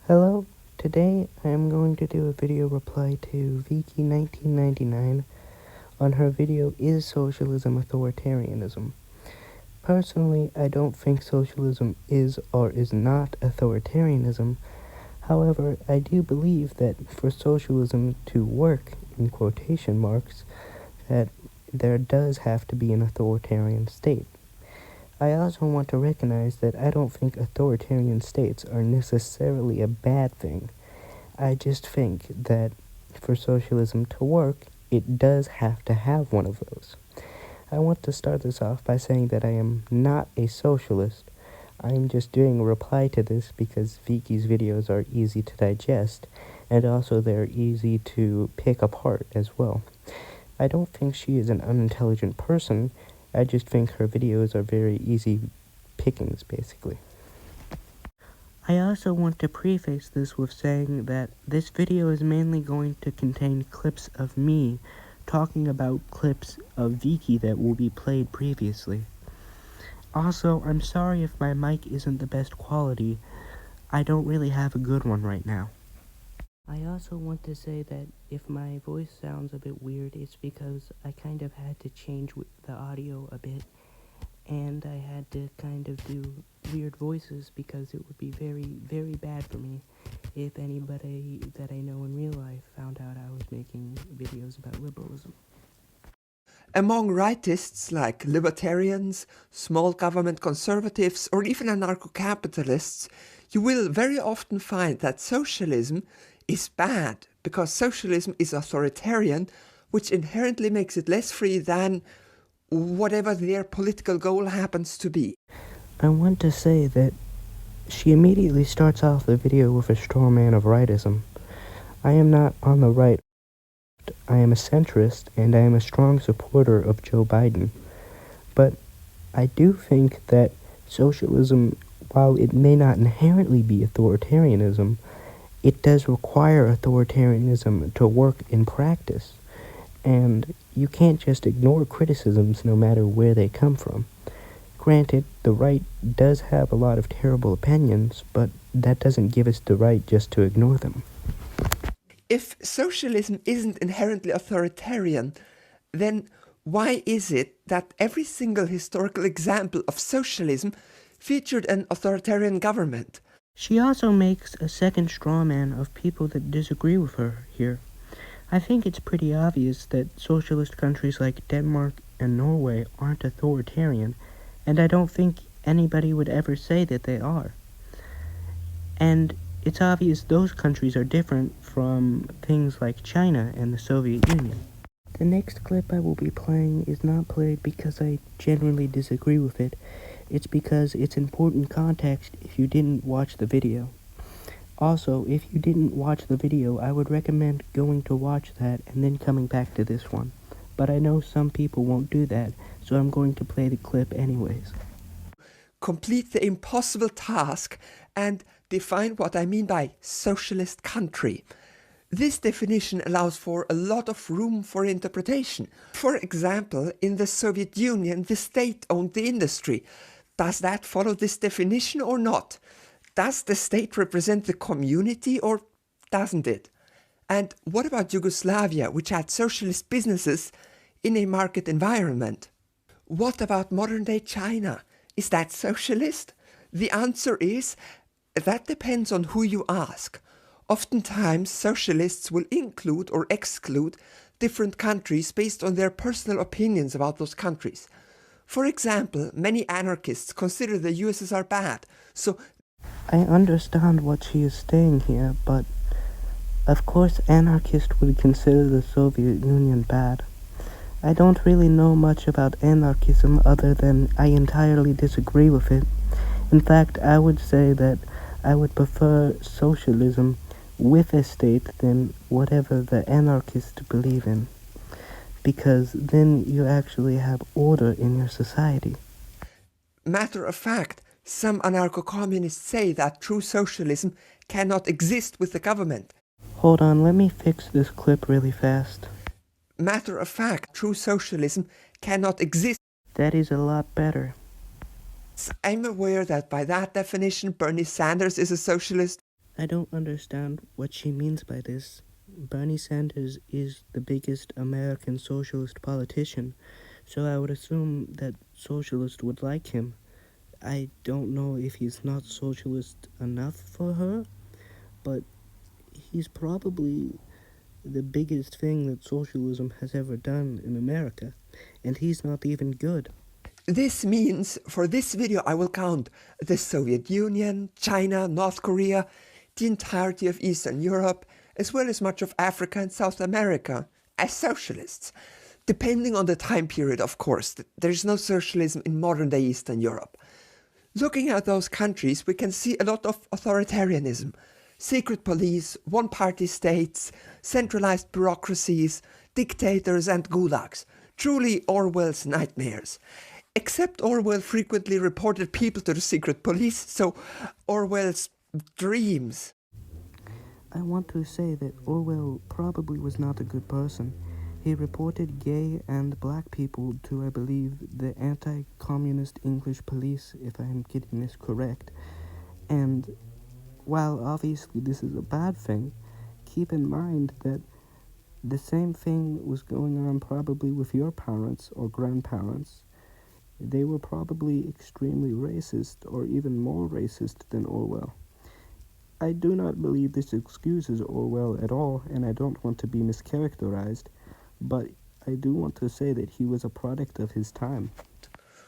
Hello, today I am going to do a video reply to Viki1999 on her video Is Socialism Authoritarianism? Personally, I don't think socialism is or is not authoritarianism. However, I do believe that for socialism to work, in quotation marks, that there does have to be an authoritarian state. I also want to recognize that I don't think authoritarian states are necessarily a bad thing. I just think that for socialism to work, it does have to have one of those. I want to start this off by saying that I am not a socialist. I am just doing a reply to this because Viki's videos are easy to digest, and also they're easy to pick apart as well. I don't think she is an unintelligent person. I just think her videos are very easy pickings, basically. I also want to preface this with saying that this video is mainly going to contain clips of me talking about clips of Viki that will be played previously. Also, I'm sorry if my mic isn't the best quality. I don't really have a good one right now. I also want to say that if my voice sounds a bit weird, it's because I kind of had to change the audio a bit, and I had to kind of do weird voices because it would be very, very bad for me if anybody that I know in real life found out I was making videos about liberalism. Among rightists like libertarians, small government conservatives, or even anarcho-capitalists, you will very often find that socialism is bad because socialism is authoritarian, which inherently makes it less free than whatever their political goal happens to be. I want to say that she immediately starts off the video with a straw man of rightism. I am not on the right. I am a centrist, and I am a strong supporter of Joe Biden. But I do think that socialism, while it may not inherently be authoritarianism, it does require authoritarianism to work in practice. And you can't just ignore criticisms no matter where they come from. Granted, the right does have a lot of terrible opinions, but that doesn't give us the right just to ignore them. If socialism isn't inherently authoritarian, then why is it that every single historical example of socialism featured an authoritarian government? She also makes a second straw man of people that disagree with her here. I think it's pretty obvious that socialist countries like Denmark and Norway aren't authoritarian, and I don't think anybody would ever say that they are. And it's obvious those countries are different from things like China and the Soviet Union. The next clip I will be playing is not played because I generally disagree with it. It's because it's important context if you didn't watch the video. Also, if you didn't watch the video, I would recommend going to watch that and then coming back to this one. But I know some people won't do that, so I'm going to play the clip anyways. Complete the impossible task and define what I mean by socialist country. This definition allows for a lot of room for interpretation. For example, in the Soviet Union, the state owned the industry. Does that follow this definition or not? Does the state represent the community or doesn't it? And what about Yugoslavia, which had socialist businesses in a market environment? What about modern-day China? Is that socialist? The answer is, that depends on who you ask. Oftentimes, socialists will include or exclude different countries based on their personal opinions about those countries. For example, many anarchists consider the USSR bad, so I understand what she is saying here, but of course anarchists would consider the Soviet Union bad. I don't really know much about anarchism other than I entirely disagree with it. In fact, I would say that I would prefer socialism with a state than whatever the anarchists believe in, because then you actually have order in your society. matter of fact, some anarcho-communists say that true socialism cannot exist with the government. Hold on, let me fix this clip really fast. Matter of fact, true socialism cannot exist. That is a lot better. I'm aware that by that definition, Bernie Sanders is a socialist. I don't understand what she means by this. Bernie Sanders is the biggest American socialist politician, so I would assume that socialists would like him. I don't know if he's not socialist enough for her, but he's probably the biggest thing that socialism has ever done in America, and he's not even good. This means, for this video, I will count the Soviet Union, China, North Korea, the entirety of Eastern Europe, as well as much of Africa and South America, as socialists. Depending on the time period, of course, there is no socialism in modern-day Eastern Europe. Looking at those countries, we can see a lot of authoritarianism, secret police, one-party states, centralized bureaucracies, dictators and gulags. Truly Orwell's nightmares. Except Orwell frequently reported people to the secret police, so Orwell's dreams. I want to say that Orwell probably was not a good person. He reported gay and black people to, I believe, the anti-communist English police, if I am getting this correct. And while obviously this is a bad thing, keep in mind that the same thing was going on probably with your parents or grandparents. They were probably extremely racist, or even more racist than Orwell. I do not believe this excuses Orwell at all, and I don't want to be mischaracterized, but I do want to say that he was a product of his time.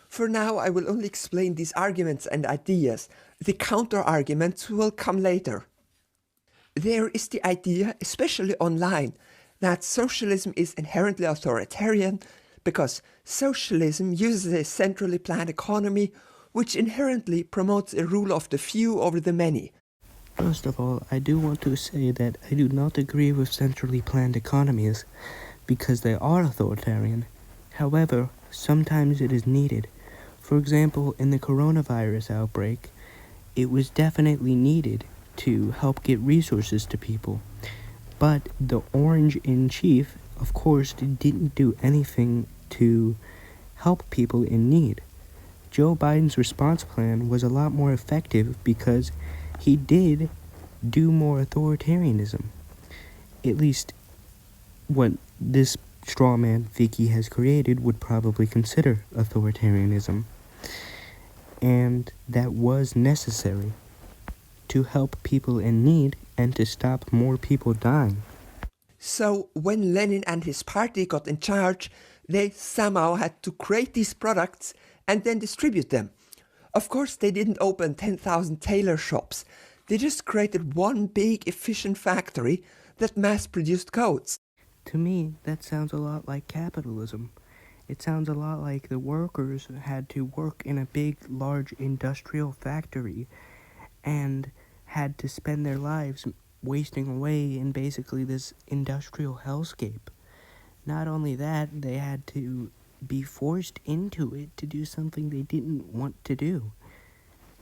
For now, I will only explain these arguments and ideas. The counter-arguments will come later. There is the idea, especially online, that socialism is inherently authoritarian because socialism uses a centrally planned economy which inherently promotes a rule of the few over the many. First of all, I do want to say that I do not agree with centrally planned economies because they are authoritarian. However, sometimes it is needed. For example, in the coronavirus outbreak, it was definitely needed to help get resources to people. But the orange in chief, of course, didn't do anything to help people in need. Joe Biden's response plan was a lot more effective because he did do more authoritarianism. At least what this straw man Viki has created would probably consider authoritarianism. And that was necessary to help people in need and to stop more people dying. So when Lenin and his party got in charge, they somehow had to create these products and then distribute them. Of course, they didn't open 10,000 tailor shops. They just created one big efficient factory that mass-produced coats. To me, that sounds a lot like capitalism. It sounds a lot like the workers had to work in a big, large industrial factory and had to spend their lives wasting away in basically this industrial hellscape. Not only that, they had to be forced into it to do something they didn't want to do.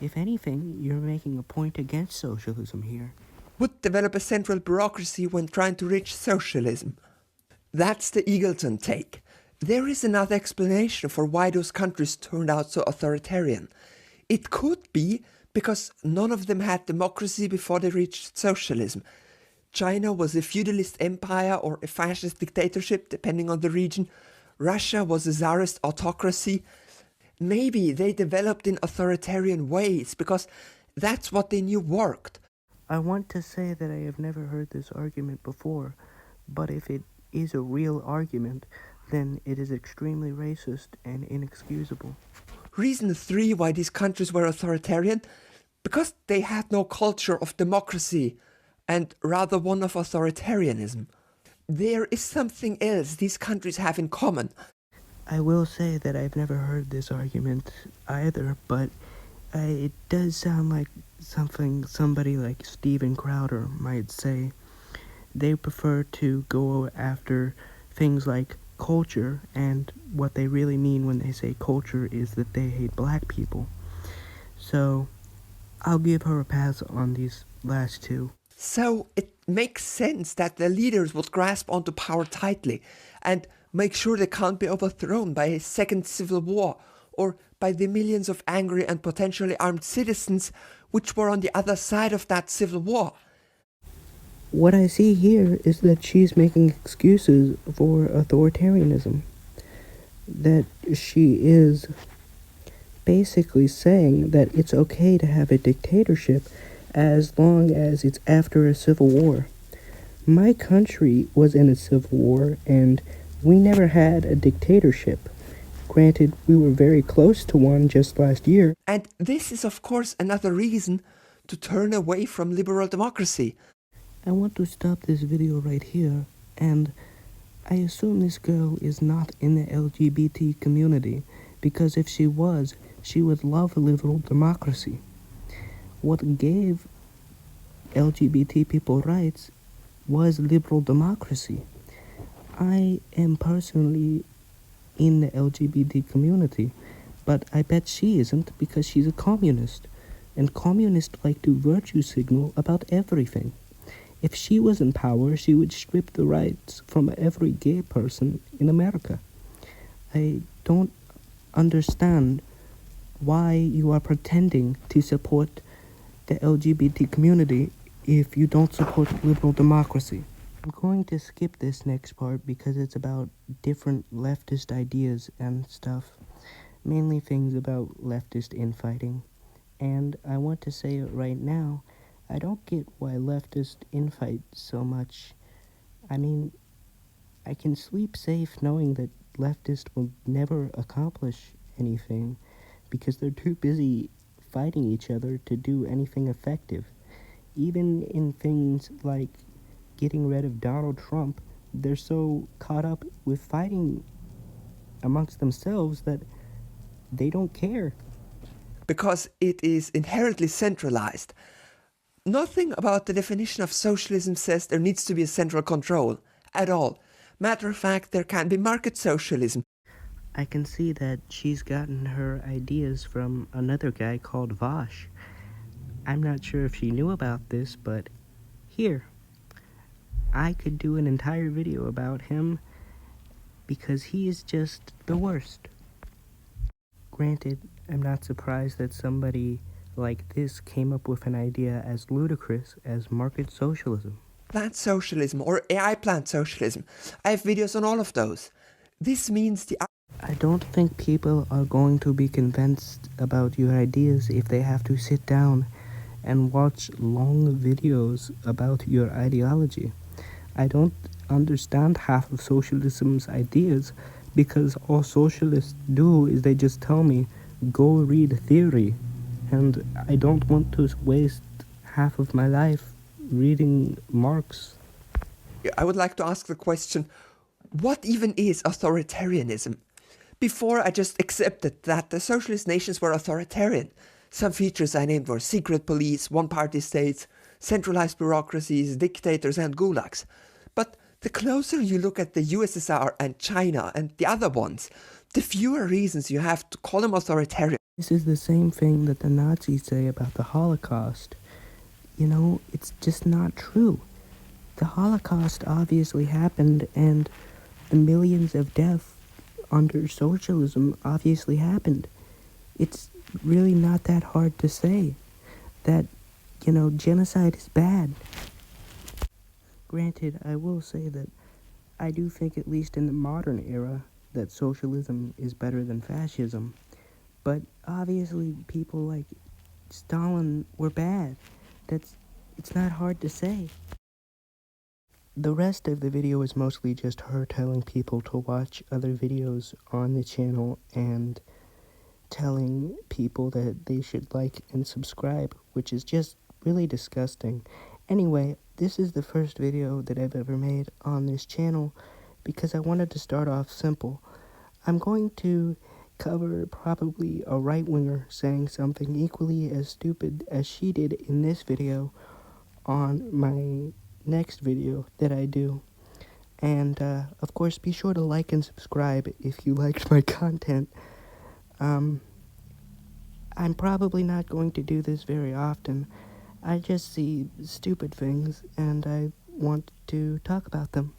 If anything, you're making a point against socialism here. Would develop a central bureaucracy when trying to reach socialism. That's the Eagleton take. There is another explanation for why those countries turned out so authoritarian. It could be because none of them had democracy before they reached socialism. China was a feudalist empire or a fascist dictatorship, depending on the region. Russia was a czarist autocracy. Maybe they developed in authoritarian ways because that's what they knew worked. I want to say that I have never heard this argument before, but if it is a real argument, then it is extremely racist and inexcusable. Reason 3 why these countries were authoritarian? Because they had no culture of democracy, and rather one of authoritarianism. There is something else these countries have in common. I will say that I've never heard this argument either, but it does sound like something somebody like Steven Crowder might say. They prefer to go after things like culture, and what they really mean when they say culture is that they hate black people. So, I'll give her a pass on these last two. So it makes sense that the leaders would grasp onto power tightly and make sure they can't be overthrown by a second civil war or by the millions of angry and potentially armed citizens which were on the other side of that civil war. What I see here is that she's making excuses for authoritarianism. That she is basically saying that it's okay to have a dictatorship as long as it's after a civil war. My country was in a civil war and we never had a dictatorship. Granted, we were very close to one just last year. And this is of course another reason to turn away from liberal democracy. I want to stop this video right here, and I assume this girl is not in the LGBT community, because if she was, she would love liberal democracy. What gave LGBT people rights was liberal democracy. I am personally in the LGBT community, but I bet she isn't because she's a communist, and communists like to virtue signal about everything. If she was in power, she would strip the rights from every gay person in America. I don't understand why you are pretending to support the LGBT community if you don't support liberal democracy. I'm going to skip this next part because it's about different leftist ideas and stuff, mainly things about leftist infighting. And I want to say it right now, I don't get why leftists infight so much. I mean, I can sleep safe knowing that leftists will never accomplish anything because they're too busy fighting each other to do anything effective. Even in things like getting rid of Donald Trump, they're so caught up with fighting amongst themselves that they don't care. Because it is inherently centralized. Nothing about the definition of socialism says there needs to be a central control, at all. Matter of fact, there can be market socialism. I can see that she's gotten her ideas from another guy called Vosh. I'm not sure if she knew about this, but here, I could do an entire video about him because he is just the worst. Granted, I'm not surprised that somebody like this came up with an idea as ludicrous as market socialism. Plant socialism or AI plant socialism. I have videos on all of those. This means I don't think people are going to be convinced about your ideas if they have to sit down and watch long videos about your ideology. I don't understand half of socialism's ideas because all socialists do is they just tell me, go read theory, and I don't want to waste half of my life reading Marx. I would like to ask the question, what even is authoritarianism? Before I just accepted that the socialist nations were authoritarian. Some features I named were secret police, one-party states, centralized bureaucracies, dictators and gulags. But the closer you look at the USSR and China and the other ones, the fewer reasons you have to call them authoritarian. This is the same thing that the Nazis say about the Holocaust. You know, it's just not true. The Holocaust obviously happened, and the millions of deaths under socialism obviously happened. It's really not that hard to say that, genocide is bad. Granted, I will say that I do think, at least in the modern era, that socialism is better than fascism. But obviously people like Stalin were bad. It's not hard to say. The rest of the video is mostly just her telling people to watch other videos on the channel and telling people that they should like and subscribe, which is just really disgusting. Anyway, this is the first video that I've ever made on this channel because I wanted to start off simple. I'm going to cover probably a right-winger saying something equally as stupid as she did in this video on my next video that I do. And, of course, be sure to like and subscribe if you liked my content. I'm probably not going to do this very often. I just see stupid things, and I want to talk about them.